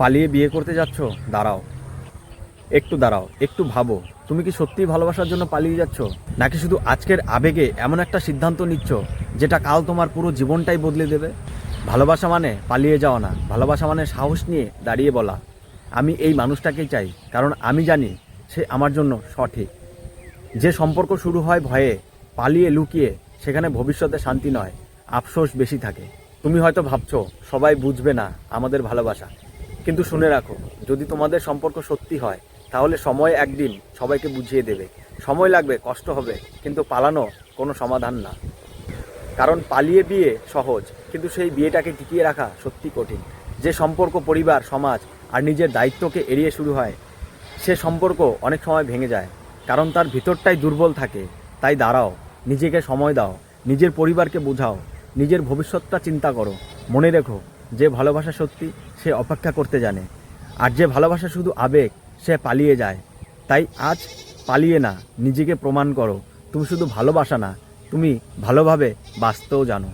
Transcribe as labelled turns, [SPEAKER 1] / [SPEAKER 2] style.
[SPEAKER 1] পালিয়ে বিয়ে করতে যাচ্ছ? দাঁড়াও, একটু দাঁড়াও, একটু ভাবো। তুমি কি সত্যিই ভালোবাসার জন্য পালিয়ে যাচ্ছ, নাকি শুধু আজকের আবেগে এমন একটা সিদ্ধান্ত নিচ্ছ যেটা কাল তোমার পুরো জীবনটাই বদলে দেবে? ভালোবাসা মানে পালিয়ে যাওয়া না, ভালোবাসা মানে সাহস নিয়ে দাঁড়িয়ে বলা, আমি এই মানুষটাকেই চাই, কারণ আমি জানি সে আমার জন্য সঠিক। যে সম্পর্ক শুরু হয় ভয়ে, পালিয়ে লুকিয়ে, সেখানে ভবিষ্যতে শান্তি নয়, আফসোস বেশি থাকে। তুমি হয়তো ভাবছো সবাই বুঝবে না আমাদের ভালোবাসা, কিন্তু শুনে রাখো, যদি তোমাদের সম্পর্ক সত্যি হয় তাহলে সময় একদিন সবাইকে বুঝিয়ে দেবে। সময় লাগবে, কষ্ট হবে, কিন্তু পালানো কোনো সমাধান না। কারণ পালিয়ে বিয়ে সহজ, কিন্তু সেই বিয়েটাকে টিকিয়ে রাখা সত্যি কঠিন। যে সম্পর্ক পরিবার, সমাজ আর নিজের দায়িত্বকে এড়িয়ে শুরু হয়, সে সম্পর্ক অনেক সময় ভেঙে যায়, কারণ তার ভিতরটাই দুর্বল থাকে। তাই দাঁড়াও, নিজেকে সময় দাও, নিজের পরিবারকে বোঝাও, নিজের ভবিষ্যৎটা চিন্তা করো। মনে রেখো, যে ভালোবাসা সত্যি সে অপেক্ষা করতে জানে, আর যে ভালোবাসা শুধু আবেগ সে পালিয়ে যায়। তাই আজ পালিয়ে না, নিজেকে প্রমাণ করো তুমি শুধু ভালোবাসা না, তুমি ভালোভাবে বাঁচতেও জানো।